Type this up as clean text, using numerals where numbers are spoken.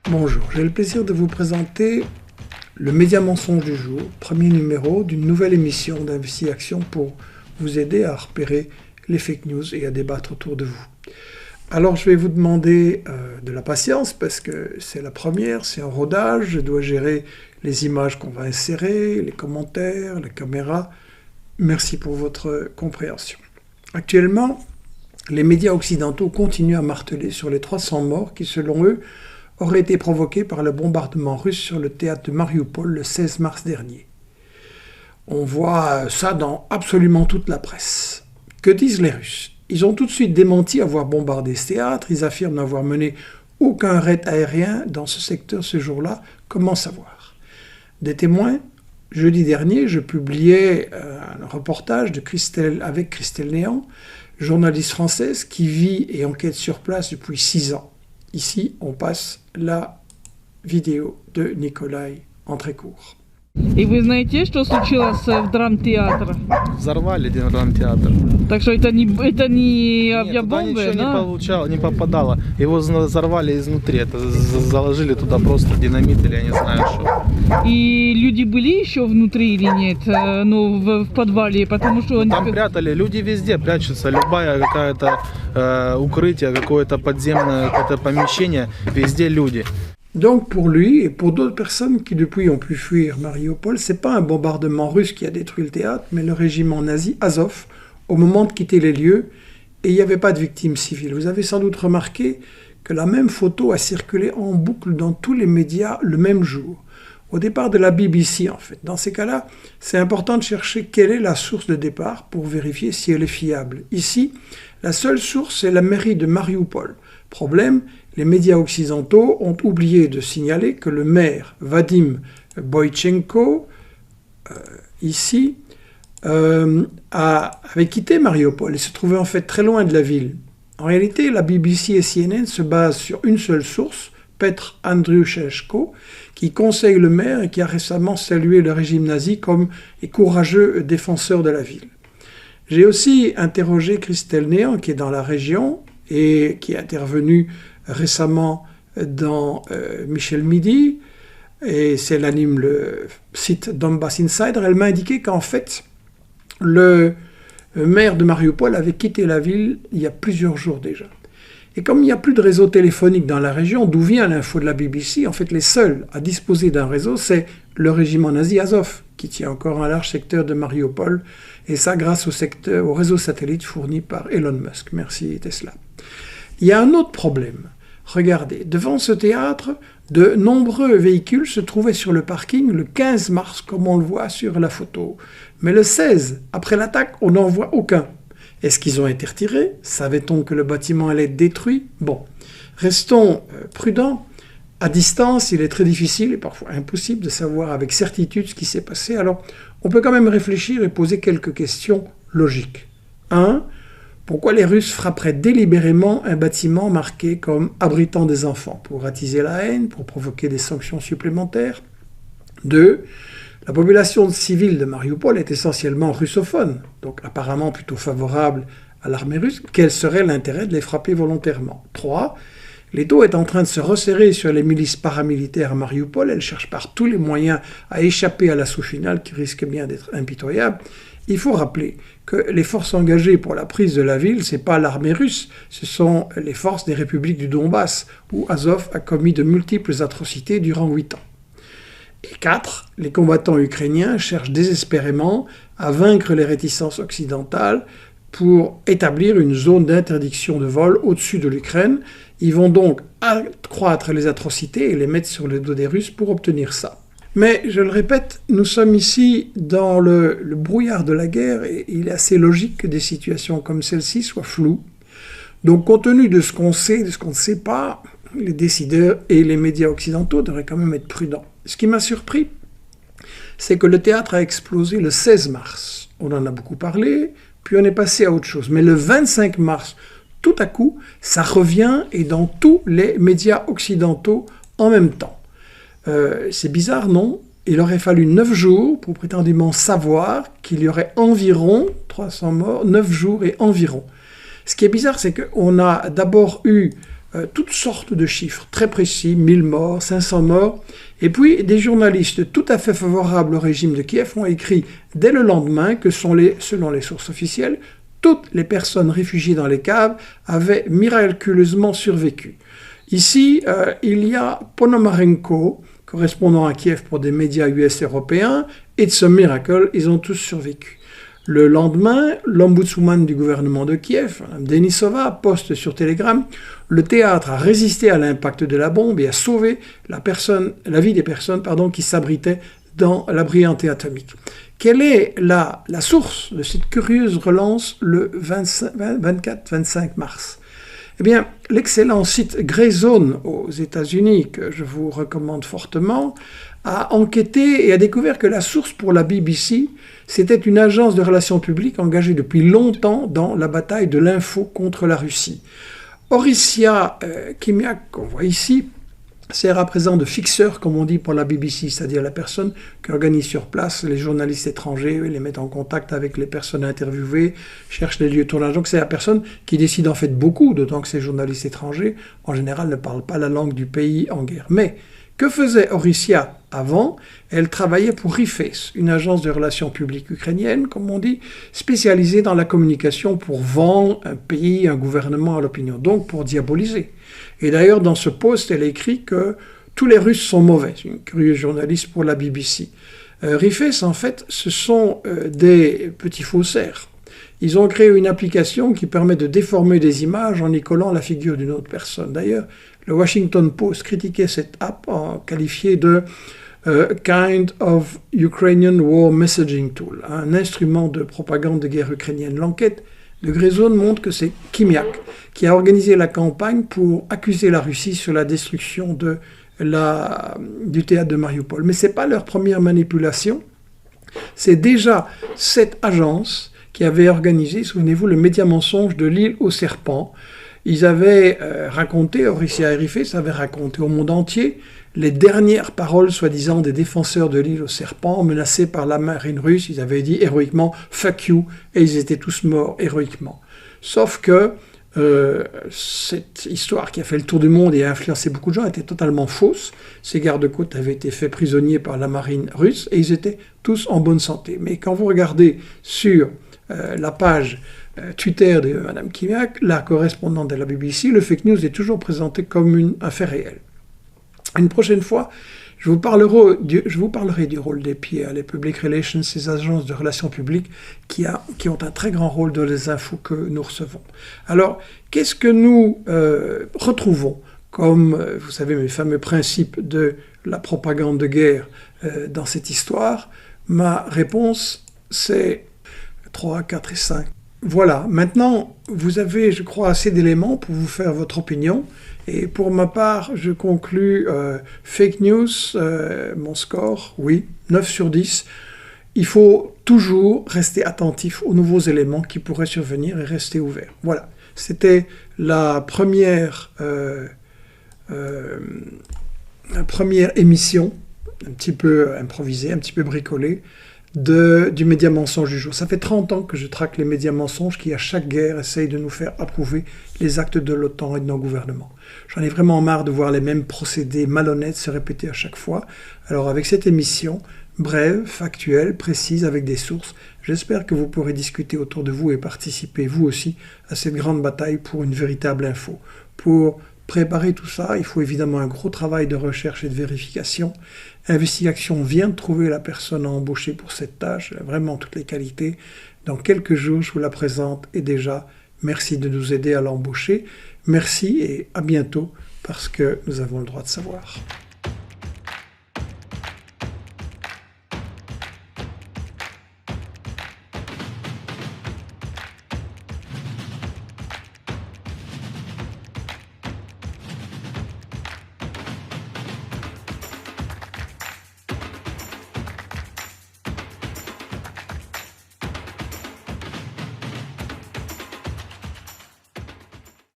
Bonjour, j'ai le plaisir de vous présenter le Média Mensonge du jour, premier numéro d'une nouvelle émission d'Investi Action pour vous aider à repérer les fake news et à débattre autour de vous. Alors je vais vous demander de la patience parce que c'est la première, c'est un rodage, je dois gérer les images qu'on va insérer, les commentaires, les caméras. Merci pour votre compréhension. Actuellement, les médias occidentaux continuent à marteler sur les 300 morts qui, selon eux, auraient été provoqués par le bombardement russe sur le théâtre de Mariupol le 16 mars dernier. On voit ça dans absolument toute la presse. Que disent les Russes? Ils ont tout de suite démenti avoir bombardé ce théâtre, ils affirment n'avoir mené aucun raid aérien dans ce secteur ce jour-là. Comment savoir? Des témoins? Jeudi dernier, je publiais un reportage avec Christelle Néant, journaliste française qui vit et enquête sur place depuis 6 ans. Ici, on passe la vidéo de Nikolai en très court. И вы знаете, что случилось в драмтеатре? Взорвали драмтеатр. Так что это не авиабомбы, Нет, туда да? ничего не попадало. Его взорвали изнутри. Это заложили туда просто динамит или я не знаю что. И люди были еще внутри или нет? Ну, в подвале, потому что... Там прятали. Люди везде прячутся. Любая какая-то укрытие, какое-то подземное какое-то помещение, везде люди. Donc pour lui et pour d'autres personnes qui depuis ont pu fuir Mariupol, c'est pas un bombardement russe qui a détruit le théâtre, mais le régiment nazi Azov au moment de quitter les lieux, et il n'y avait pas de victimes civiles. Vous avez sans doute remarqué que la même photo a circulé en boucle dans tous les médias le même jour. Au départ de la BBC en fait. Dans ces cas-là, c'est important de chercher quelle est la source de départ pour vérifier si elle est fiable. Ici, la seule source c'est la mairie de Mariupol. Problème, les médias occidentaux ont oublié de signaler que le maire Vadim Boychenko, avait quitté Mariupol et se trouvait en fait très loin de la ville. En réalité, la BBC et CNN se basent sur une seule source, Petr Andriushchenko, qui conseille le maire et qui a récemment salué le régime nazi comme les courageux défenseurs de la ville. J'ai aussi interrogé Christelle Néant, qui est dans la région et qui est intervenue récemment dans Michel Midi, et elle anime le site Donbass Insider. Elle m'a indiqué qu'en fait, le maire de Mariupol avait quitté la ville il y a plusieurs jours déjà. Et comme il n'y a plus de réseau téléphonique dans la région, d'où vient l'info de la BBC, en fait les seuls à disposer d'un réseau, c'est le régiment nazi Azov, qui tient encore un large secteur de Mariupol, et ça grâce au réseau satellite fourni par Elon Musk. Merci Tesla. Il y a un autre problème. Regardez, devant ce théâtre, de nombreux véhicules se trouvaient sur le parking le 15 mars, comme on le voit sur la photo. Mais le 16, après l'attaque, on n'en voit aucun. Est-ce qu'ils ont été retirés? Savait-on que le bâtiment allait être détruit? Bon, restons prudents. À distance, il est très difficile et parfois impossible de savoir avec certitude ce qui s'est passé. Alors, on peut quand même réfléchir et poser quelques questions logiques. 1. Pourquoi les Russes frapperaient délibérément un bâtiment marqué comme abritant des enfants? Pour attiser la haine, pour provoquer des sanctions supplémentaires? 2. La population civile de Mariupol est essentiellement russophone, donc apparemment plutôt favorable à l'armée russe. Quel serait l'intérêt de les frapper volontairement? 3. L'étau est en train de se resserrer sur les milices paramilitaires à Mariupol. Elles cherchent par tous les moyens à échapper à l'assaut final qui risque bien d'être impitoyable. Il faut rappeler que les forces engagées pour la prise de la ville, ce n'est pas l'armée russe, ce sont les forces des républiques du Donbass, où Azov a commis de multiples atrocités durant 8 ans. Et 4, les combattants ukrainiens cherchent désespérément à vaincre les réticences occidentales pour établir une zone d'interdiction de vol au-dessus de l'Ukraine. Ils vont donc accroître les atrocités et les mettre sur le dos des Russes pour obtenir ça. Mais, je le répète, nous sommes ici dans le brouillard de la guerre et il est assez logique que des situations comme celle-ci soient floues. Donc, compte tenu de ce qu'on sait et de ce qu'on ne sait pas, les décideurs et les médias occidentaux devraient quand même être prudents. Ce qui m'a surpris, c'est que le théâtre a explosé le 16 mars. On en a beaucoup parlé, puis on est passé à autre chose. Mais le 25 mars, tout à coup, ça revient et dans tous les médias occidentaux en même temps. C'est bizarre, non? Il aurait fallu 9 jours pour prétendument savoir qu'il y aurait environ 300 morts, 9 jours et environ. Ce qui est bizarre, c'est qu'on a d'abord eu toutes sortes de chiffres très précis, 1000 morts, 500 morts. Et puis des journalistes tout à fait favorables au régime de Kiev ont écrit dès le lendemain que selon les sources officielles, toutes les personnes réfugiées dans les caves avaient miraculeusement survécu. Ici, il y a Ponomarenko, correspondant à Kiev pour des médias US européens, It's a miracle, ils ont tous survécu. Le lendemain, l'ombudsman du gouvernement de Kiev, Mme Denisova, poste sur Telegram, le théâtre a résisté à l'impact de la bombe et a sauvé la vie des personnes qui s'abritaient dans l'abri anti-atomique. Quelle est la source de cette curieuse relance le 24-25 mars? Eh bien, l'excellent site Grayzone aux États-Unis, que je vous recommande fortement, a enquêté et a découvert que la source pour la BBC, c'était une agence de relations publiques engagée depuis longtemps dans la bataille de l'info contre la Russie. Orissia Kimiak, qu'on voit ici, sert à présent de fixeur, comme on dit pour la BBC, c'est-à-dire la personne qui organise sur place les journalistes étrangers, les met en contact avec les personnes interviewées, cherche les lieux de tournage. Donc c'est la personne qui décide en fait beaucoup, d'autant que ces journalistes étrangers, en général, ne parlent pas la langue du pays en guerre. Mais que faisait Orissia avant? Elle travaillait pour Riface, une agence de relations publiques ukrainienne, comme on dit, spécialisée dans la communication pour vendre un pays, un gouvernement à l'opinion, donc pour diaboliser. Et d'ailleurs, dans ce post, elle écrit que tous les Russes sont mauvais. C'est une curieuse journaliste pour la BBC. Riface, en fait, ce sont des petits faussaires. Ils ont créé une application qui permet de déformer des images en y collant la figure d'une autre personne. D'ailleurs, le Washington Post critiquait cette app en qualifié de kind of Ukrainian war messaging tool, un instrument de propagande de guerre ukrainienne. L'enquête de Grayzone montre que c'est Kimiak qui a organisé la campagne pour accuser la Russie sur la destruction du théâtre de Mariupol. Mais ce n'est pas leur première manipulation. C'est déjà cette agence qui avait organisé, souvenez-vous, le média mensonge de l'île aux serpents. Ils avaient raconté, Orissia et Riface avaient raconté au monde entier les dernières paroles soi-disant des défenseurs de l'île aux serpents menacés par la marine russe. Ils avaient dit héroïquement « fuck you » et ils étaient tous morts héroïquement. Sauf que cette histoire qui a fait le tour du monde et a influencé beaucoup de gens était totalement fausse. Ces gardes-côtes avaient été faits prisonniers par la marine russe et ils étaient tous en bonne santé. Mais quand vous regardez sur la page Twitter de Mme Kimiak, la correspondante de la BBC, le fake news est toujours présenté comme un fait réel. Une prochaine fois, je vous parlerai du rôle des PR, les public relations, ces agences de relations publiques qui ont un très grand rôle dans les infos que nous recevons. Alors, qu'est-ce que nous retrouvons comme, vous savez, mes fameux principes de la propagande de guerre dans cette histoire? Ma réponse, c'est 3, 4 et 5. Voilà, maintenant, vous avez, je crois, assez d'éléments pour vous faire votre opinion. Et pour ma part, je conclus fake news, mon score, oui, 9 sur 10. Il faut toujours rester attentif aux nouveaux éléments qui pourraient survenir et rester ouvert. Voilà, c'était la première émission, un petit peu improvisée, un petit peu bricolée, du média mensonge du jour. Ça fait 30 ans que je traque les médias mensonges qui, à chaque guerre, essayent de nous faire approuver les actes de l'OTAN et de nos gouvernements. J'en ai vraiment marre de voir les mêmes procédés malhonnêtes se répéter à chaque fois. Alors avec cette émission, brève, factuelle, précise, avec des sources, j'espère que vous pourrez discuter autour de vous et participer, vous aussi, à cette grande bataille pour une véritable info. Pour préparer tout ça, il faut évidemment un gros travail de recherche et de vérification. Investigation vient de trouver la personne à embaucher pour cette tâche, elle a vraiment toutes les qualités. Dans quelques jours, je vous la présente et déjà, merci de nous aider à l'embaucher. Merci et à bientôt parce que nous avons le droit de savoir.